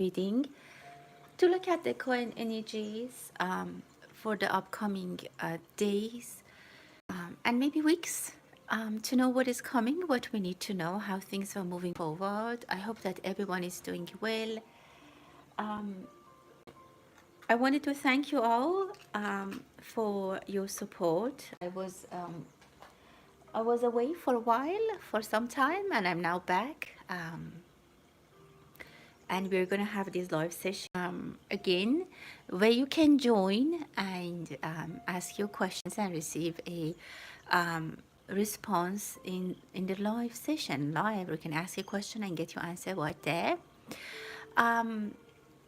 reading to look at the current energies for the upcoming days and maybe weeks, to know what is coming, what we need to know, how things are moving forward. I hope that everyone is doing well. Um, I wanted to thank you all for your support. I was away for a while, for some time, and I'm now back. And we're gonna have this live session again, where you can join and ask your questions and receive a response in the live session. Live, you can ask a question and get your answer right there. Um,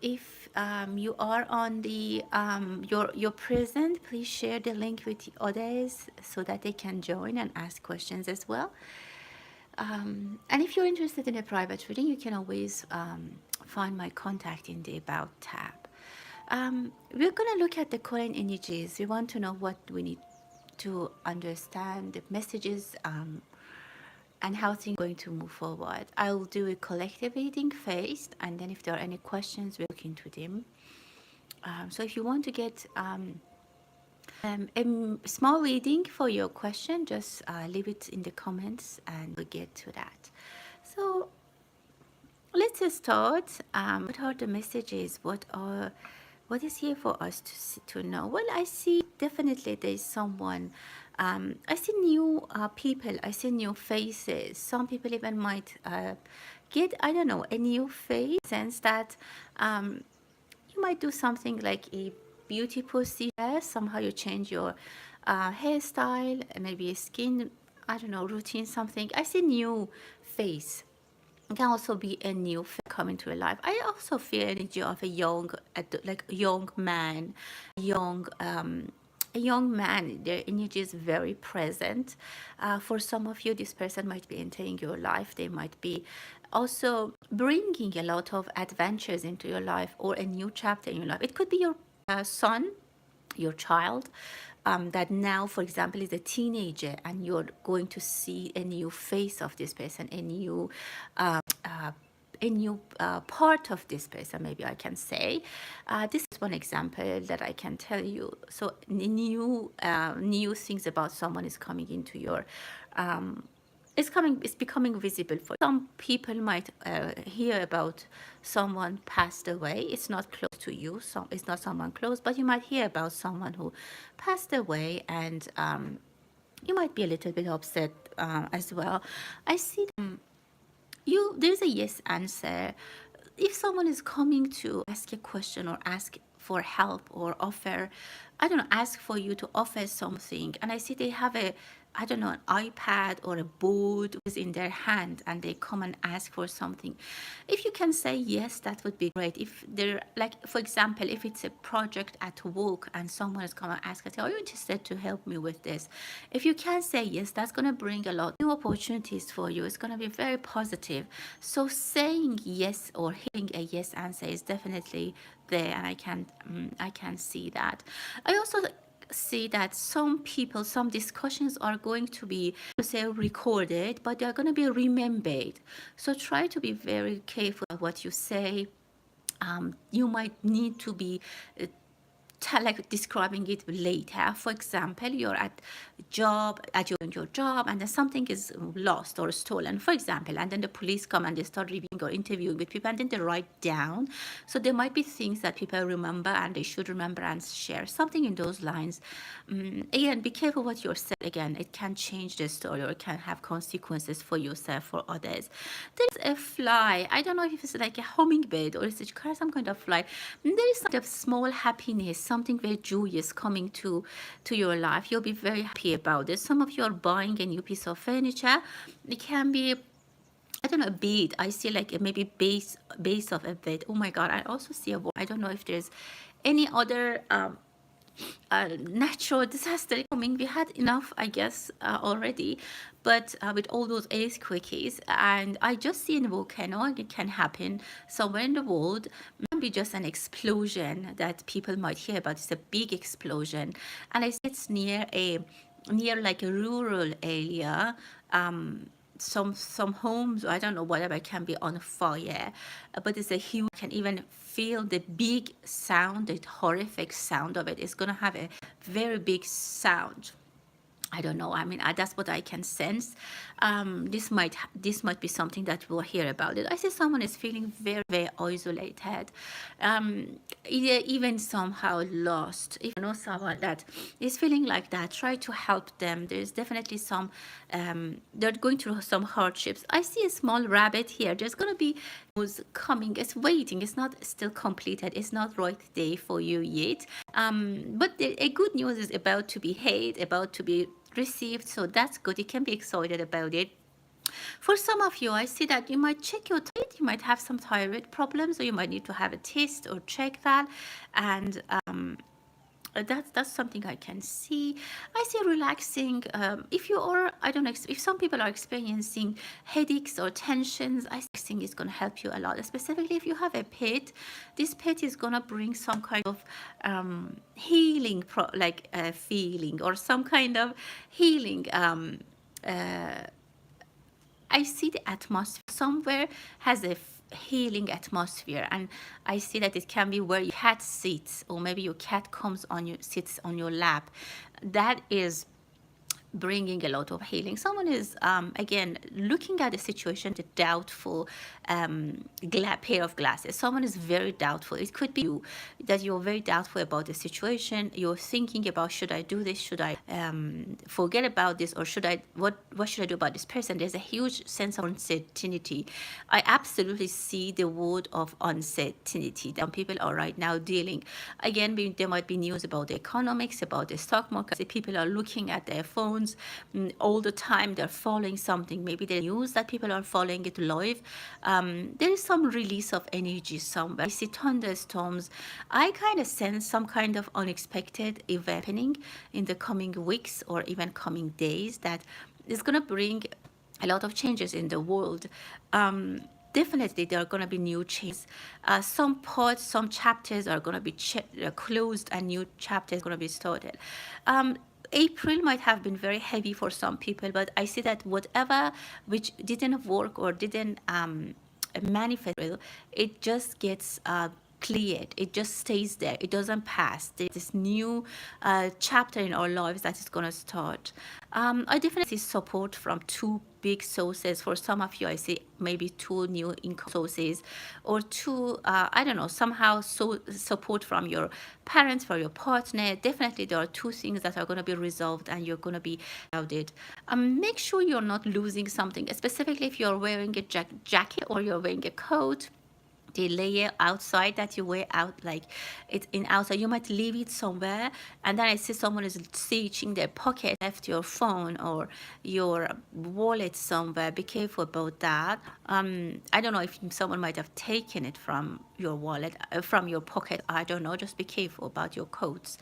if you are on the you're present, please share the link with others so that they can join and ask questions as well. And if you're interested in a private reading, you can always find my contact in the About tab. We're going to look at the current energies. We want to know what we need to understand, the messages, and how things are going to move forward. I'll do a collective reading first, and then if there are any questions, we'll look into them. So if you want to get a small reading for your question, just leave it in the comments and we'll get to that. So let's start. What are the messages? What is here for us to know? Well, I see definitely there's someone. I see new people. I see new faces. Some people even might get, I don't know, a new face. Sense that you might do something like a beauty procedure. Somehow you change your hairstyle, maybe a skin, I don't know, routine, something. I see new face. It can also be a new face coming to your life. I also feel energy of a young, like a young man, young. A young man, their energy is very present. For some of you, this person might be entering your life. They might be also bringing a lot of adventures into your life or a new chapter in your life. It could be your son, your child, that now, for example, is a teenager, and you're going to see a new face of this person, a new part of this person, maybe I can say. This is one example that I can tell you. So new things about someone is coming into your it's becoming visible for some people. Might hear about someone passed away. It's not close to you, so it's not someone close, but you might hear about someone who passed away, and you might be a little bit upset as well. I see there's a yes answer. If someone is coming to ask a question or ask for help or offer, I don't know, ask for you to offer something, and I see they have a, I don't know, an iPad or a board is in their hand, and they come and ask for something. If you can say yes, that would be great. If they're like, for example, if it's a project at work and someone is come and ask, are you interested to help me with this? If you can say yes, that's going to bring a lot of new opportunities for you. It's going to be very positive. So saying yes or hearing a yes answer is definitely there, and I can see that. I also see that some people, some discussions are going to be, say, recorded, but they are going to be remembered. So try to be very careful of what you say. You might need to be like describing it later. For example, you're at your job, and then something is lost or stolen, for example, and then the police come and they start reviewing or interviewing with people, and then they write down. So there might be things that people remember and they should remember and share, something in those lines. Again, be careful what you're saying. Again, it can change the story, or it can have consequences for yourself, for others. There's a fly. I don't know if it's like a hummingbird or is it some kind of fly. There is some small happiness, something very joyous coming to your life. You'll be very happy about this. Some of you are buying a new piece of furniture. It can be, I don't know, a bed. I see like maybe base of a bed. Oh my God, I also see a wall. I don't know if there's any other natural disaster coming. We had enough, I guess, already, but with all those earthquakes, and I just see a volcano. It can happen somewhere in the world. Maybe just an explosion that people might hear about. It's a big explosion, and I see it's near like a rural area. some homes, I don't know, whatever, can be on fire, but it's a huge, can even feel the big sound, the horrific sound of it. It's going to have a very big sound. I don't know. I mean, that's what I can sense. This might be something that we'll hear about it. I see someone is feeling very, very isolated, even somehow lost. If you know someone that is feeling like that, try to help them. There's definitely some. They're going through some hardships. I see a small rabbit here. There's gonna be who's coming. It's waiting. It's not still completed. It's not right day for you yet. But a good news is about to be had, about to be received, so that's good. You can be excited about it. For some of you, I see that you might check your thyroid. You might have some thyroid problems, or you might need to have a test or check that. And that's something I can see. I see relaxing. If you are, I don't know, if some people are experiencing headaches or tensions, I think is going to help you a lot. Specifically, if you have a pet, this pet is going to bring some kind of healing, feeling, or some kind of healing. I see the atmosphere somewhere has a healing atmosphere, and I see that it can be where your cat sits, or maybe your cat comes on you, sits on your lap. That is bringing a lot of healing. Someone is again looking at the situation, the doubtful pair of glasses. Someone is very doubtful. It could be you, that you're very doubtful about the situation. You're thinking about, should I do this, should I forget about this, or should I, what should I do about this person? There's a huge sense of uncertainty. I absolutely see the word of uncertainty that people are right now dealing. Again, there might be news about the economics, about the stock market. People are looking at their phones all the time. They're following something, maybe the news that people are following it live. There is some release of energy somewhere. I see thunderstorms. I kind of sense some kind of unexpected event happening in the coming weeks or even coming days that is going to bring a lot of changes in the world. Definitely there are going to be new changes. Some parts, some chapters are going to be closed, and new chapters are going to be started. April might have been very heavy for some people, but I see that whatever which didn't work or didn't manifest, it just gets cleared. It just stays there. It doesn't pass. There's this new chapter in our lives that is going to start. I definitely see support from two big sources. For some of you, I see maybe two new income sources, or two, I don't know, somehow support from your parents, for your partner. Definitely there are two things that are going to be resolved, and you're going to be about it. Make sure you're not losing something, specifically if you're wearing a jacket or you're wearing a coat. The layer outside that you wear out, like it's in outside, you might leave it somewhere, and then I see someone is searching their pocket, left your phone or your wallet somewhere. Be careful about that. I don't know if someone might have taken it from your wallet, from your pocket. I don't know. Just be careful about your coats.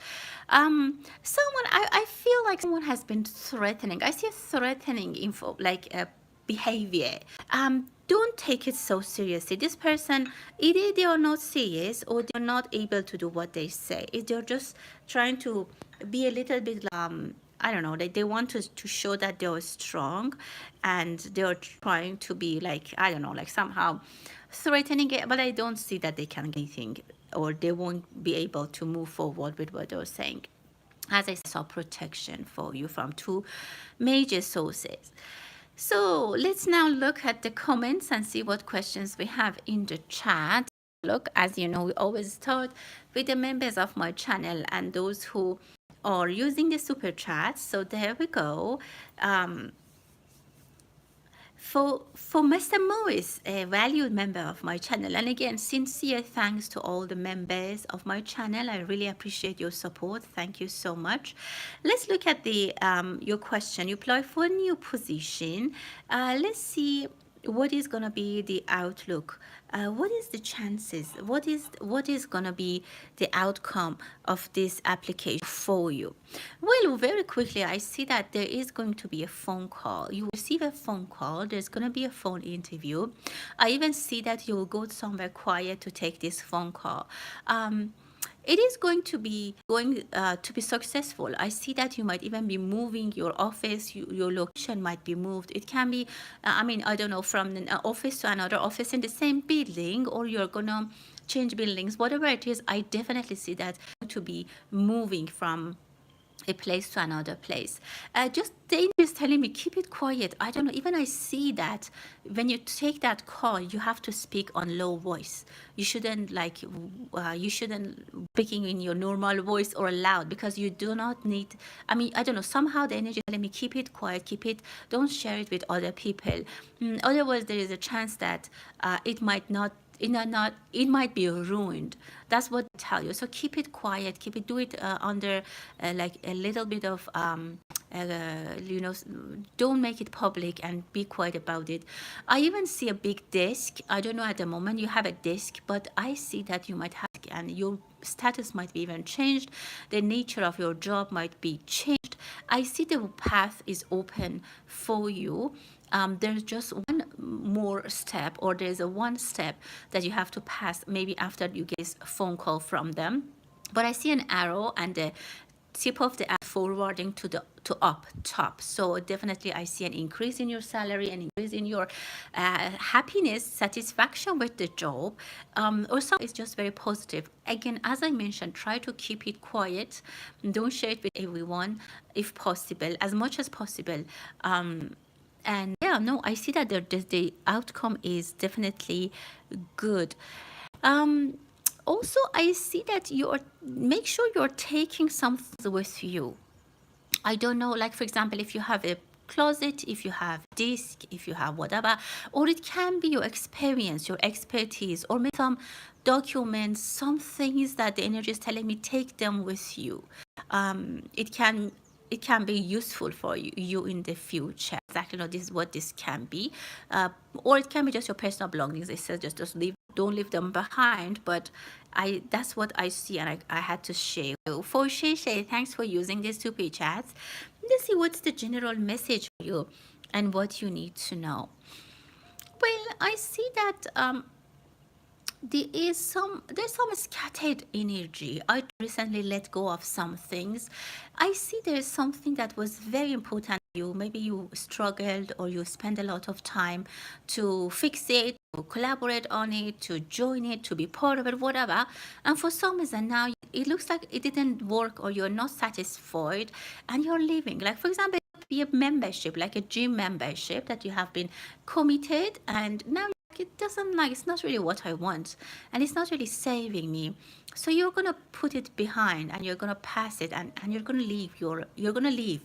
Someone, I feel like someone has been threatening. I see a threatening info, like a behavior. Don't take it so seriously. This person, either they are not serious or they're not able to do what they say. If they're just trying to be a little bit, I don't know, they want to show that they're strong, and they're trying to be like, I don't know, like somehow threatening it, but I don't see that they can get anything, or they won't be able to move forward with what they're saying. As I saw, protection for you from two major sources. So let's now look at the comments and see what questions we have in the chat. Look, as you know, we always start with the members of my channel and those who are using the super chat. So there we go. For Mr. Morris, a valued member of my channel, and again, sincere thanks to all the members of my channel. I really appreciate your support. Thank you so much. Let's look at the your question. You apply for a new position. Let's see what is going to be the outlook. What is the chances? What is going to be the outcome of this application for you? Well, very quickly, I see that there is going to be a phone call. You receive a phone call. There's going to be a phone interview. I even see that you will go somewhere quiet to take this phone call. it is going to be successful. I see that you might even be moving your office, your location might be moved. It can be, I mean, I don't know, from an office to another office in the same building, or you're gonna change buildings, whatever it is. I definitely see that to be moving from a place to another place. Just the angel is telling me keep it quiet. I don't know. Even I see that when you take that call, you have to speak on low voice. You shouldn't you shouldn't speaking in your normal voice or loud, because you do not need. I mean, I don't know. Somehow the energy is telling me keep it quiet, keep it. Don't share it with other people. Otherwise, there is a chance that it might not it might be ruined. That's what I tell you. So keep it quiet, keep it, do it under like a little bit of uh, you know, don't make it public and be quiet about it. I even see a big desk. I don't know at the moment you have a desk, but I see that you might have, and your status might be even changed. The nature of your job might be changed. I see the path is open for you. There's just one more step, or there's a one step that you have to pass maybe after you get a phone call from them. But I see an arrow and the tip of the arrow forwarding to the to up top. So definitely I see an increase in your salary, an increase in your happiness, satisfaction with the job, or some it's just very positive. Again, as I mentioned, try to keep it quiet. Don't share it with everyone if possible, as much as possible. And yeah, no, I see that the outcome is definitely good. um Also, I see that you're make sure you're taking something with you. I don't know, like for example, if you have a closet, if you have disc, if you have whatever, or it can be your experience, your expertise, or maybe some documents, some things that the energy is telling me take them with you. It can be useful for you in the future. Exactly, no, this is what this can be, or it can be just your personal belongings. It says just leave, don't leave them behind. But that's what I see, and I had to share. So for Shay, thanks for using these two page chats. Let's see what's the general message for you and what you need to know. Well, I see that there's some scattered energy. I recently let go of some things. I see there's something that was very important to you. Maybe you struggled, or you spend a lot of time to fix it, to collaborate on it, to join it, to be part of it, whatever. And for some reason now it looks like it didn't work, or you're not satisfied, and you're leaving. Like for example, be a membership, like a gym membership that you have been committed, and now it doesn't, like, it's not really what I want, and it's not really saving me. So you're gonna put it behind, and you're gonna pass it, and you're gonna leave. You're gonna leave.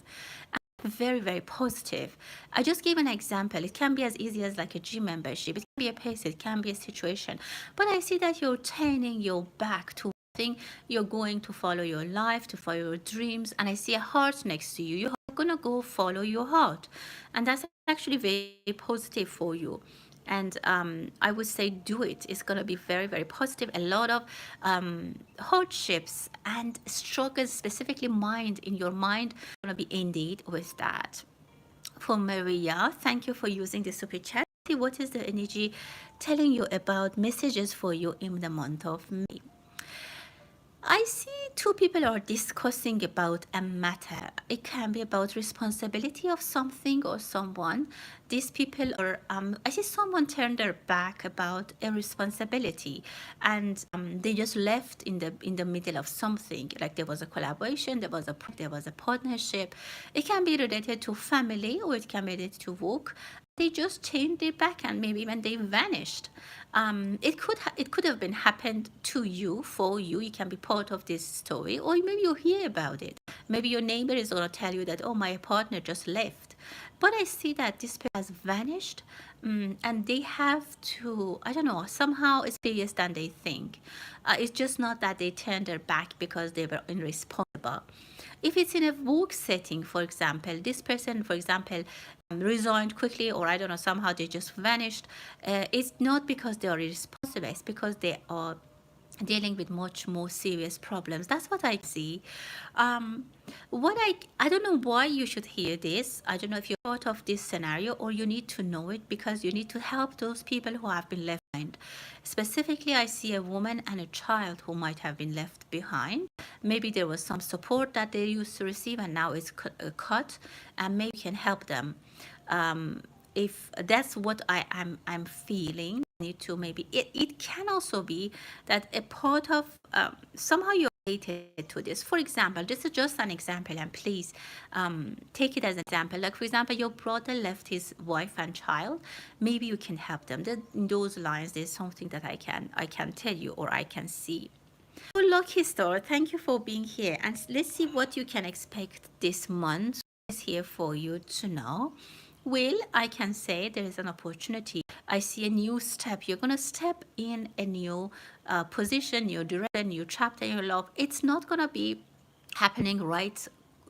Very, very positive. I just gave an example. It can be as easy as like a gym membership. It can be a place. It can be a situation. But I see that you're turning your back to thing. You're going to follow your life, to follow your dreams, and I see a heart next to you. You're gonna go follow your heart, and that's actually very positive for you. And I would say do it. It's going to be very, very positive. A lot of hardships and struggles, specifically in your mind, going to be ended with that. For Maria, thank you for using the super chat. See what is the energy telling you about messages for you in the month of May. I see two people are discussing about a matter. It can be about responsibility of something or someone. These people are, I see someone turned their back about a responsibility, and they just left in the middle of something. Like there was a collaboration, there was a partnership. It can be related to family, or it can be related to work. They just changed their back, and maybe even they vanished. It could have been happened to you, for you. You can be part of this story, or maybe you hear about it. Maybe your neighbor is going to tell you that, oh, my partner just left. But I see that this person has vanished, and they have to, I don't know, somehow it's serious than they think. It's just not that they turned their back because they were irresponsible. If it's in a work setting, for example, this person, for example, resigned quickly, or I don't know, somehow they just vanished. It's not because they are irresponsible, it's because they are dealing with much more serious problems. That's what I see. What I don't know why you should hear this. I don't know if you're part of this scenario, or you need to know it because you need to help those people who have been left Specifically, I see a woman and a child who might have been left behind. Maybe there was some support that they used to receive and now it's cut, and maybe you can help them. If that's what I'm feeling, need to maybe it can also be that a part of somehow you're related to this. For example, this is just an example, and please take it as an example. Like for example, your brother left his wife and child. Maybe you can help them. In those lines, there's something that I can tell you or I can see. So Lucky Star, thank you for being here, and let's see what you can expect this month. Is here for you to know. Well, I can say there is an opportunity. I see a new step. You're gonna step in a new position, new direction, new chapter in your life. It's not gonna be happening right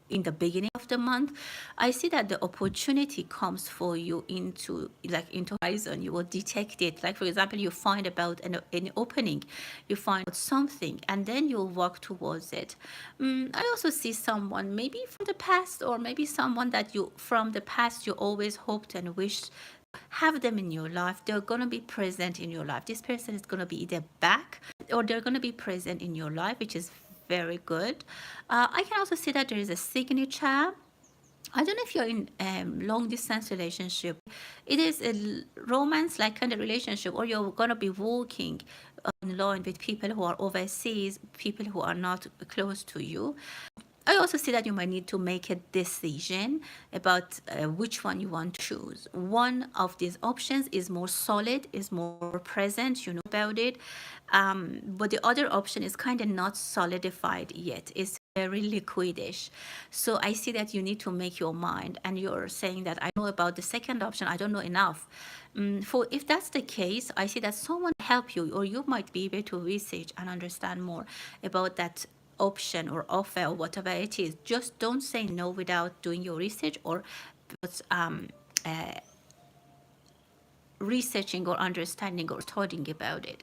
in the beginning of the month. I see that the opportunity comes for you into horizon. You will detect it. Like for example, you find about an opening, you find something, and then you'll walk towards it. I also see someone maybe from the past, or maybe someone that you from the past you always hoped and wished have them in your life. They're going to be present in your life. This person is going to be either back or they're going to be present in your life, which is very good. I can also see that there is a signature. I don't know if you're in a long distance relationship. It is a romance like kind of relationship, or you're gonna be walking online with people who are overseas, people who are not close to you. I also see that you might need to make a decision about which one you want to choose. One of these options is more solid, is more present, you know about it. But the other option is kind of not solidified yet. It's very liquidish. So I see that you need to make your mind, and you're saying that I know about the second option, I don't know enough. For if that's the case, I see that someone help you, or you might be able to research and understand more about that option or offer or whatever it is. Just don't say no without doing your research or researching or understanding or studying about it.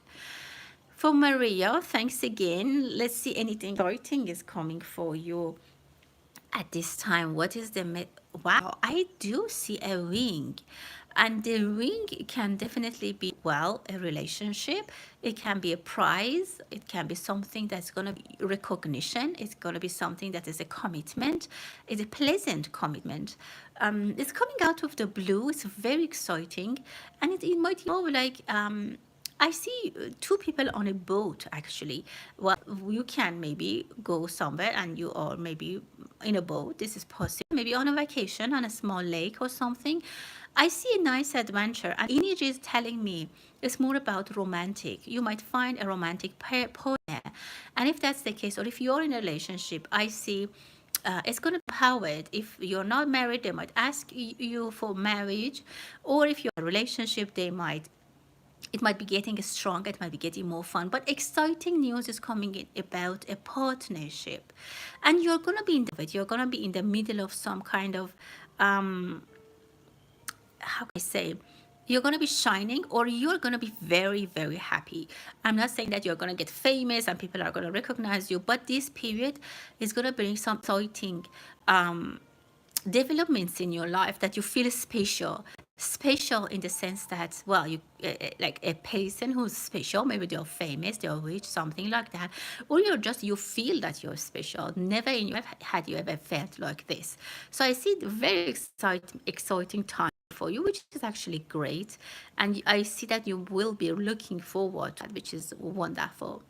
For Maria, thanks again. Let's see anything exciting is coming for you at this time. What is the wow, I do see a ring, and the ring can definitely be, well, a relationship. It can be a prize. It can be something that's going to be recognition. It's going to be something that is a commitment. It's a pleasant commitment. It's coming out of the blue. It's very exciting, and it might, like I see two people on a boat actually. Well, you can maybe go somewhere and you are maybe in a boat. This is possible. Maybe on a vacation on a small lake or something. I see a nice adventure, and energy is telling me it's more about romantic. You might find a romantic partner, and if that's the case, or if you're in a relationship, I see it's going to be powered. If you're not married, they might ask you for marriage, or if you're in a relationship, it might be getting stronger, it might be getting more fun, but exciting news is coming in about a partnership, and you're going to be in you're going to be in the middle of some kind of how can I say, you're going to be shining, or you're going to be very, very happy. I'm not saying that you're going to get famous and people are going to recognize you, but this period is going to bring some exciting developments in your life, that you feel special in the sense that, well, you like a person who's special. Maybe they're famous, they're rich, something like that, or you feel that you're special. Never in your life had you ever felt like this. So I see the very exciting time for you, which is actually great, and I see that you will be looking forward to it, which is wonderful.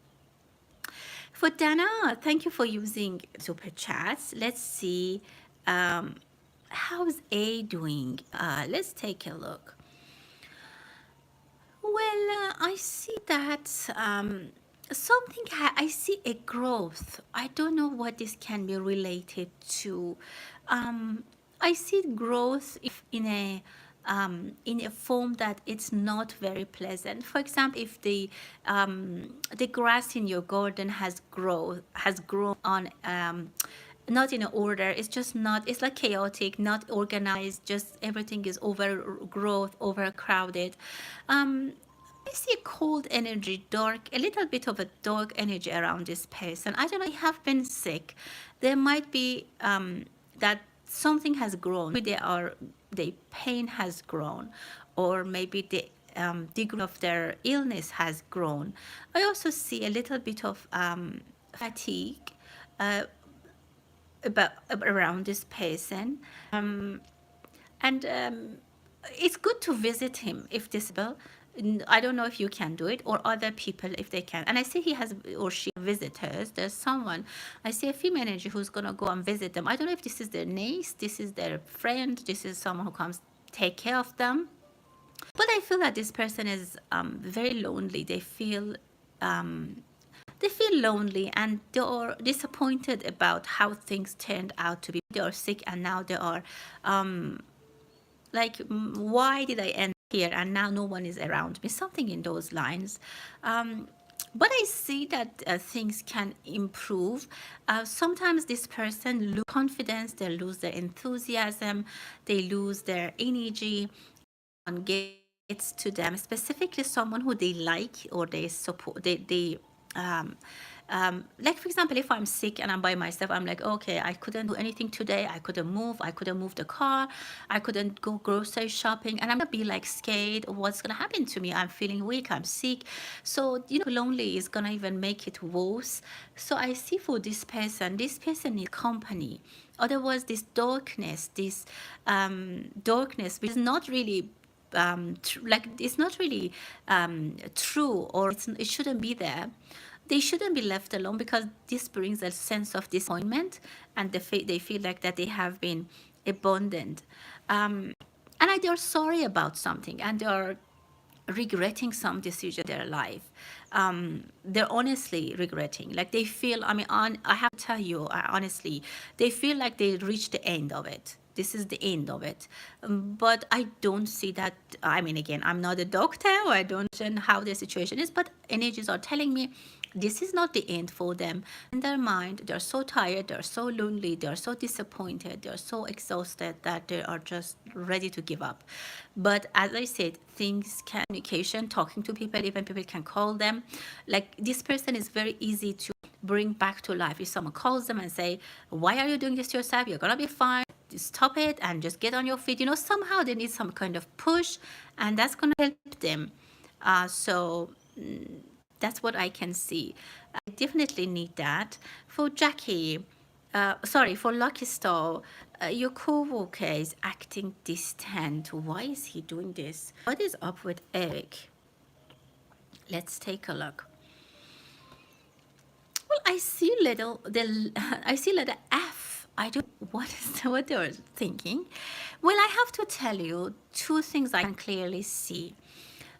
For Dana, thank you for using super chats. Let's see, how's A doing? Let's take a look. Well, I see that I see a growth. I don't know what this can be related to. I see growth if in a form that it's not very pleasant. For example, if the grass in your garden has grown on not in order, it's just not, it's like chaotic, not organized, just everything is overgrowth, overcrowded. I see a cold energy, a little bit of a dark energy around this person. I don't know, they have been sick. There might be that something has grown. Maybe the pain has grown, or maybe degree of their illness has grown. I also see a little bit of fatigue uh, about around this person. And it's good to visit him if this bill. I don't know if you can do it or other people if they can. And I see he has or she visitors. There's someone, I see a female energy who's going to go and visit them. I don't know if this is their niece, this is their friend, this is someone who comes take care of them. But I feel that this person is very lonely. They feel lonely and they are disappointed about how things turned out to be. They are sick and now they are like, why did I end here and now no one is around me? Something in those lines. But I see that things can improve. Sometimes this person lose confidence, they lose their enthusiasm, they lose their energy. And gets to them, specifically someone who they like or they support. They like for example, if I'm sick and I'm by myself, I'm like, okay, I couldn't do anything today. I couldn't move the car. I couldn't go grocery shopping. And I'm gonna be like scared of what's gonna happen to me. I'm feeling weak, I'm sick. So, lonely is gonna even make it worse. So I see for this person needs company. Otherwise, this darkness, which is not really like it's not really true, or it shouldn't be there. They shouldn't be left alone because this brings a sense of disappointment and they feel like that they have been abandoned. And they're sorry about something and they're regretting some decision in their life. They're honestly regretting. Like they feel, I have to tell you honestly, they feel like they reached the end of it. This is the end of it. But I don't see that. Again, I'm not a doctor, or I don't know how the situation is, but energies are telling me this is not the end for them. In their mind, they're so tired, they're so lonely, they're so disappointed, they're so exhausted that they are just ready to give up. But as I said, communication, talking to people, even people can call them. Like this person is very easy to bring back to life. If someone calls them and say, why are you doing this to yourself? You're gonna be fine. Stop it and just get on your feet. Somehow they need some kind of push, and that's gonna help them. So that's what I can see. I definitely need that. For Jackie, for Lucky Star, your co-worker is acting distant. Why is he doing this? What is up with Eric? Let's take a look. Well, I see letter F. I don't what they were thinking. Well, I have to tell you two things I can clearly see.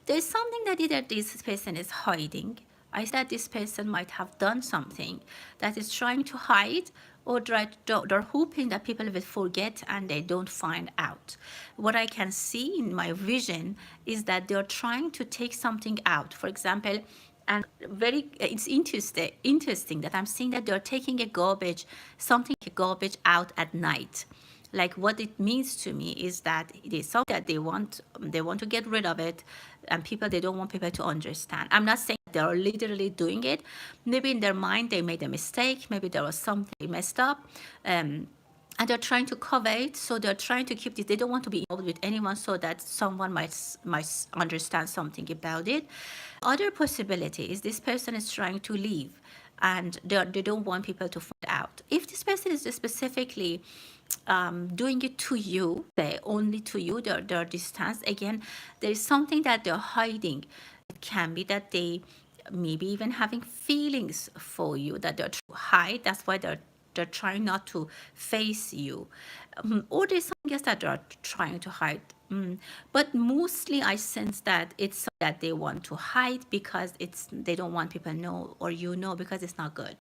There's something that either this person is hiding. I see that this person might have done something that is trying to hide, or they're hoping that people will forget and they don't find out. What I can see in my vision is that they're trying to take something out. For example, and it's interesting that I'm seeing that they're taking garbage out at night. Like what it means to me is that it is something that they want to get rid of it, and they don't want people to understand. I'm not saying they are literally doing it. Maybe in their mind they made a mistake, maybe there was something messed up, and they're trying to cover it. So they're trying to keep this. They don't want to be involved with anyone, so that someone might understand something about it. Other possibility is this person is trying to leave, and they don't want people to find out. If this person is specifically doing it to you, they only to you, they're distance. Again, there is something that they're hiding. It can be that they maybe even having feelings for you that they're trying to hide. That's why they're trying not to face you. Or there's something else that they're trying to hide. But mostly I sense that it's that they want to hide because they don't want people know, or because it's not good.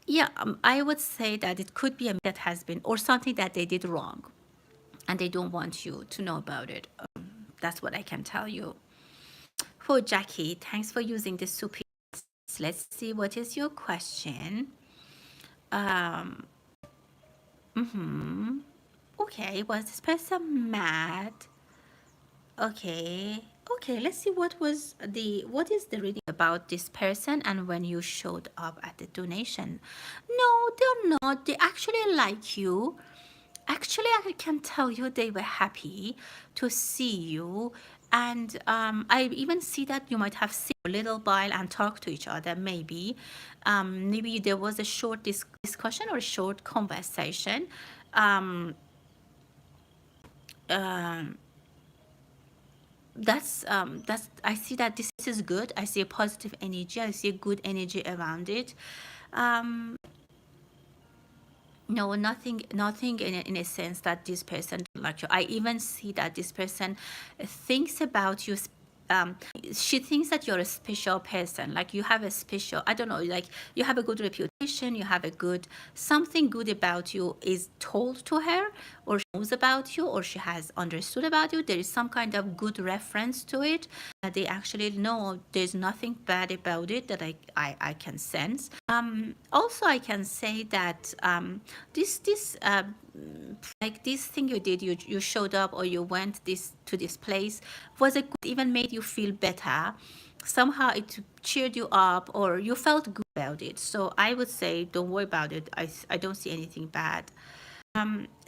Yeah, I would say that it could be a that has been, or something that they did wrong, and they don't want you to know about it. That's what I can tell you. For Jackie, thanks for using the super. Let's see, what is your question? Okay, was this person mad? Okay. Let's see what is the reading about this person and when you showed up at the donation. No, they're not. They actually like you, Actually, I can tell you they were happy to see you. And I even see that you might have seen a little while and talk to each other, maybe. Maybe there was a short discussion or a short conversation. Um, um, that's I see that this is good. I see a positive energy. I see a good energy around it. Um, No, nothing in a sense that this person don't like you. I even see that this person thinks about you. She thinks that you're a special person. Like you have a special, I don't know, like you have a good reputation. You have a good something good about you is told to her, or she knows about you, or she has understood about you. There is some kind of good reference to it. They actually know there's nothing bad about it that I can sense. Also, I can say that this like this thing you did, you showed up or you went this to this place was a good, even made you feel better. Somehow it cheered you up or you felt good about it. So I would say don't worry about it. I don't see anything bad.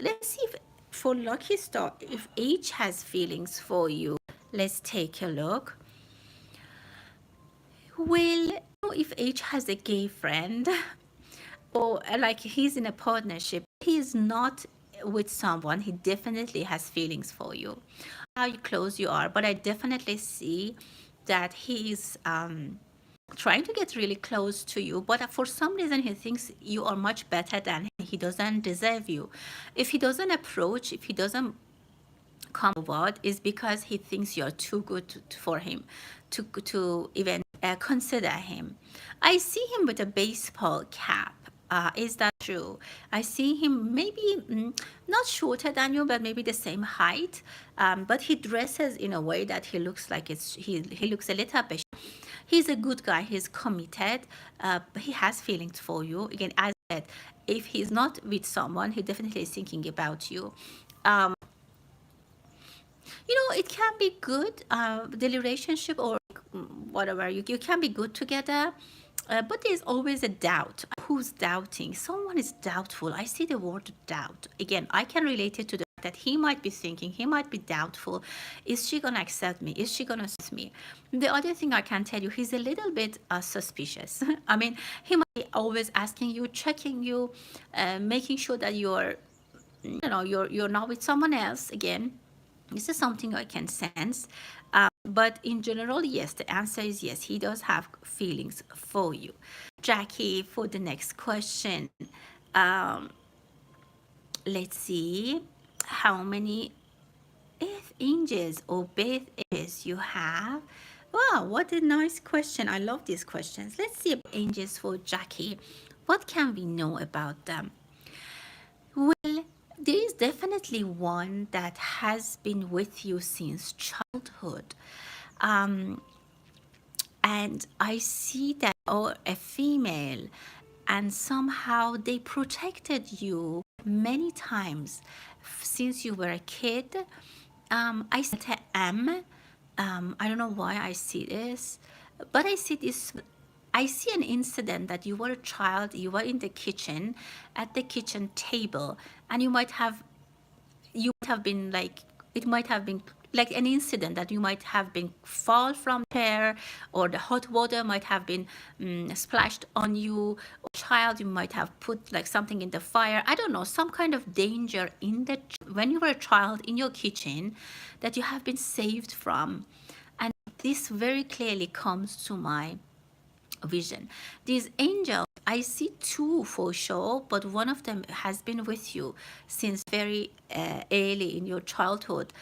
Let's see if for Lucky Star, if H has feelings for you. Let's take a look. Well, if H has a gay friend or like he's in a partnership, he's not with someone, he definitely has feelings for you. How close you are, but I definitely see that he's trying to get really close to you, but for some reason he thinks you are much better than him. He doesn't deserve you. If he doesn't approach, if he doesn't come forward, is because he thinks you're too good for him to even consider him. I see him with a baseball cap. Is that true? I see him maybe not shorter than you, but maybe the same height. But he dresses in a way that he looks like he looks a little bit. He's a good guy. He's committed. He has feelings for you. Again, as I said, if he's not with someone, he definitely is thinking about you. It can be good, the relationship or whatever, you can be good together, but there's always a doubt. Who's doubting? Someone is doubtful. I see the word doubt. Again, I can relate it to the fact that he might be thinking, he might be doubtful. Is she going to accept me? Is she going to accept me? The other thing I can tell you, he's a little bit suspicious. I mean, he might be always asking you, checking you, making sure that you're not with someone else again. This is something I can sense. But in general, yes, the answer is yes. He does have feelings for you. Jackie, for the next question, um, let's see how many Earth angels or Beth angels you have. Wow, what a nice question. I love these questions. Let's see about angels for Jackie. What can we know about them? Well, there is definitely one that has been with you since childhood. Um, and I see that, or a female, and somehow they protected you many times since you were a kid. I see the M. I don't know why I see this, but I see this. I see an incident that you were a child, you were in the kitchen, at the kitchen table, and you might have been like, it might have been like an incident that you might have been fall from chair, or the hot water might have been splashed on you, or child, you might have put like something in the fire, I don't know, some kind of danger in the when you were a child in your kitchen that you have been saved from. And this very clearly comes to my vision. These angels, I see two for sure, but one of them has been with you since very early in your childhood.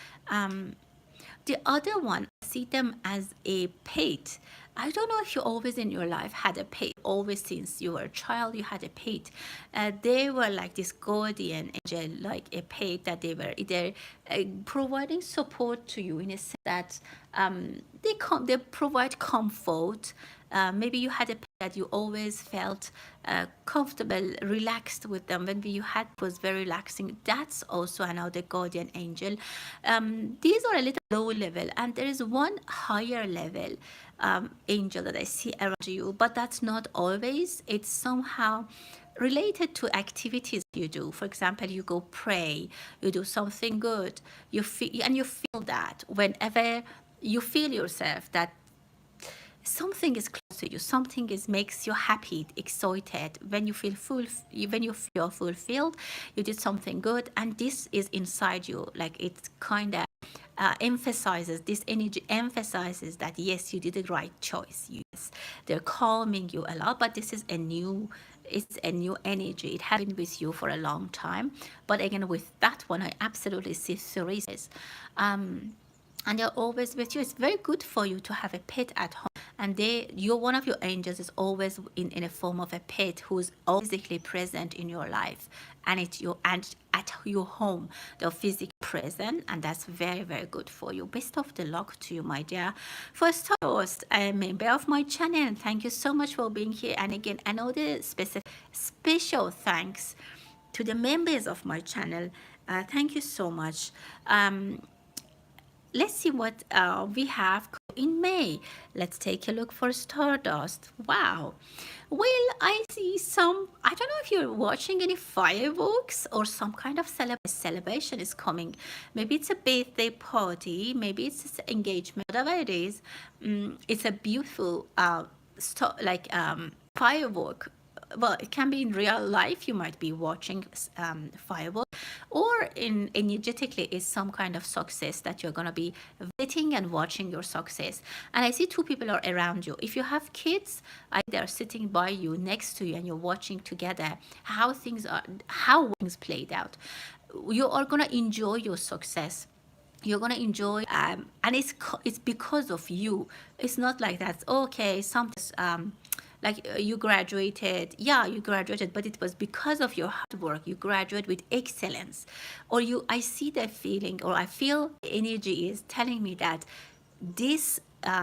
The other one, I see them as a pet. I don't know if you always in your life had a pet. Always since you were a child, you had a pet. They were like this guardian angel, like a pet that they were either providing support to you in a sense that they provide comfort. Maybe you had a pet that you always felt comfortable, relaxed with them. When you had was very relaxing. That's also another guardian angel. These are a little low level, and there is one higher level angel that I see around you, but that's not always. It's somehow related to activities you do. For example, you go pray, you do something good, you feel, and you feel that whenever you feel yourself that something is close to you, something is makes you happy, excited, when you feel full, when you feel fulfilled, you did something good, and this is inside you, like it kind of emphasizes, this energy emphasizes that yes, you did the right choice. Yes, they're calming you a lot, but this is a new, it's a new energy. It has been with you for a long time, but again, with that one, I absolutely see three. Um, and they're always with you. It's very good for you to have a pet at home, and you're one of your angels is always in a form of a pet who's physically present in your life, and at your home they're physically present, and that's very, very good for you. Best of the luck to you, my dear. First host, a member of my channel, and thank you so much for being here. And again, another special thanks to the members of my channel. Thank you so much. Let's see what we have in May. Let's take a look for Stardust. Wow. Well, I see some, I don't know if you're watching any fireworks or some kind of celebration is coming. Maybe it's a birthday party, maybe it's an engagement, whatever it is. It's a beautiful firework. Well, it can be in real life. You might be watching fireworks, or in energetically is some kind of success that you're going to be visiting and watching your success. And I see two people are around you. If you have kids, they're sitting by you, next to you, and you're watching together how things played out. You are going to enjoy your success. You're gonna enjoy, and it's because of you. It's not like that's okay. You graduated, yeah, you graduated, but it was because of your hard work. You graduate with excellence, or I see that feeling, or I feel the energy is telling me that this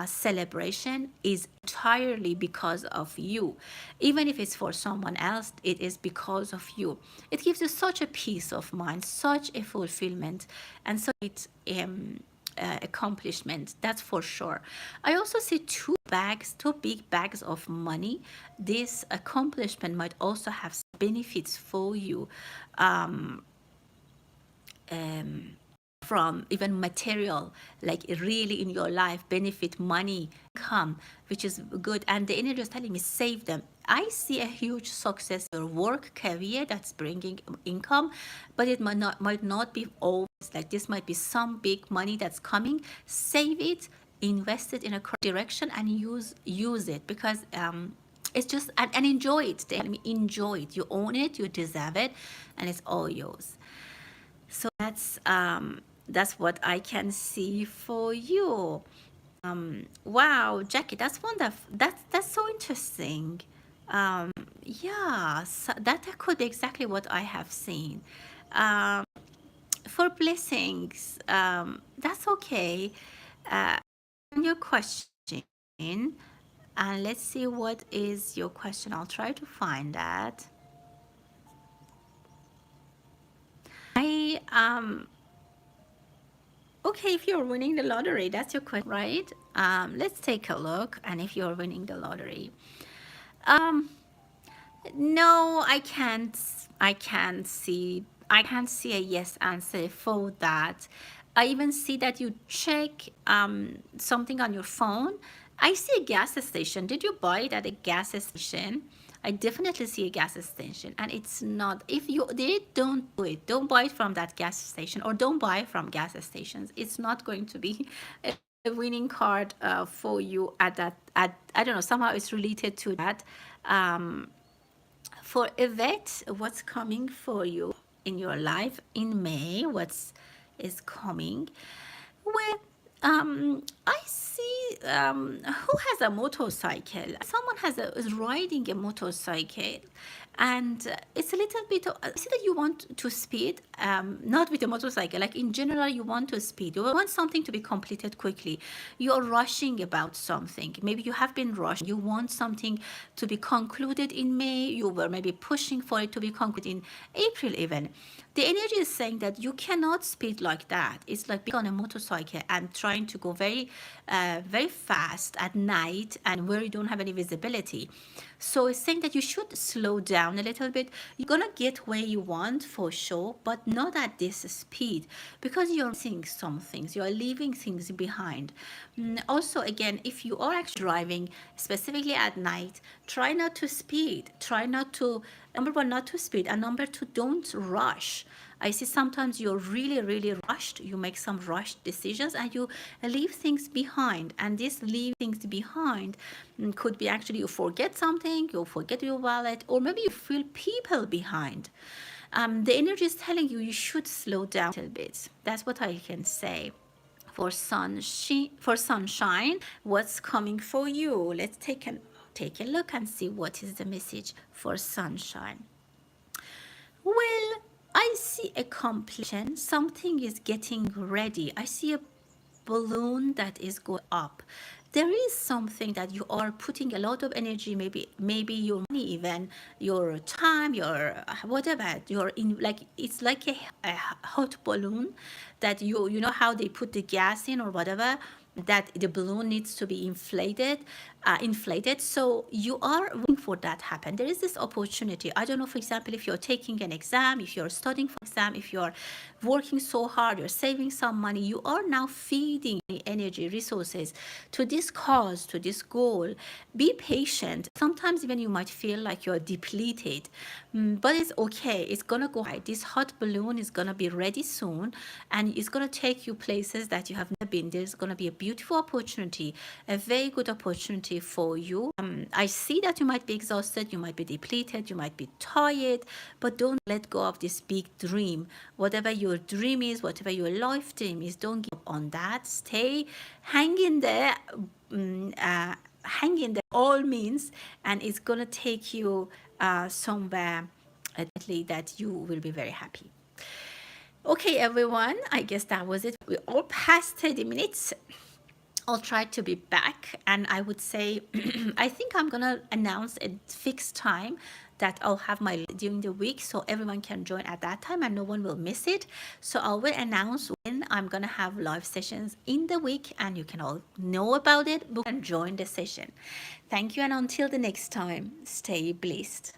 celebration is entirely because of you. Even if it's for someone else, it is because of you. It gives you such a peace of mind, such a fulfillment, and so it's accomplishment, that's for sure. I also see two big bags of money. This accomplishment might also have benefits for you, um, um, from even material, like really in your life, benefit, money, come, which is good. And the energy is telling me save them. I see a huge success or work career that's bringing income, but it might not be always like this. Might be some big money that's coming. Save it, invest it in a correct direction, and use it, because it's just, and enjoy it. They tell me enjoy it. You own it, you deserve it, and it's all yours. So that's what I can see for you. Wow, Jackie, that's wonderful. That's so interesting. Yeah, so that could be exactly what I have seen. Um, for blessings, that's okay. Your question, and let's see what is your question. I'll try to find that. Okay, if you're winning the lottery, that's your question, right? Let's take a look. And if you're winning the lottery, um, no, I can't. I can't see a yes answer for that. I even see that you check something on your phone. I see a gas station. Did you buy it at a gas station? I definitely see a gas station, and it's not. If you did, don't do it. Don't buy it from that gas station, or don't buy from gas stations. It's not going to be a winning card for you at that. I don't know. Somehow it's related to that. Um, for Yvette, what's coming for you in your life in May? What's is coming? Well, I see who has a motorcycle. Someone is riding a motorcycle, and it's a little bit. I see that you want to speed, not with a motorcycle. Like in general, you want to speed. You want something to be completed quickly. You are rushing about something. Maybe you have been rushing. You want something to be concluded in May. You were maybe pushing for it to be concluded in April even. The energy is saying that you cannot speed like that. It's like being on a motorcycle and trying to go very very fast at night and where you don't have any visibility. So it's saying that you should slow down a little bit. You're gonna get where you want for sure, but not at this speed, because you're missing some things. You're leaving things behind. Also, again, if you are actually driving, specifically at night, try not to speed. Try not to, number one, not to speed, and number two, don't rush. I see sometimes you're really, really rushed. You make some rushed decisions and you leave things behind. And this leave things behind could be actually you forget something, you forget your wallet, or maybe you feel people behind. The energy is telling you you should slow down a little bit. That's what I can say. For sunshine, what's coming for you? Let's take a look and see what is the message for sunshine. Well, I see a completion. Something is getting ready. I see a balloon that is going up. There is something that you are putting a lot of energy, maybe your money, even your time, your whatever, you're in, like it's like a hot balloon that you know how they put the gas in or whatever, that the balloon needs to be inflated. So you are waiting for that happen. There is this opportunity. I don't know, for example, if you're taking an exam, if you're studying for exam, if you're working so hard, you're saving some money, you are now feeding energy, resources to this cause, to this goal. Be patient. Sometimes even you might feel like you're depleted, but it's okay. It's gonna go high. This hot balloon is gonna be ready soon, and it's gonna take you places that you have never been. There's gonna be a beautiful opportunity, a very good opportunity for you. I see that you might be exhausted, you might be depleted, you might be tired, but don't let go of this big dream. Whatever your dream is, whatever your life dream is, don't give up on that. Stay, hang in there, hang in there, all means, and it's gonna take you somewhere that you will be very happy. Okay, everyone, I guess that was it. We're all past 30 minutes. I'll try to be back, and I would say I think I'm gonna announce a fixed time that I'll have my during the week, so everyone can join at that time and no one will miss it. So I will announce when I'm gonna have live sessions in the week, and you can all know about it, book and join the session. Thank you, and until the next time, stay blessed.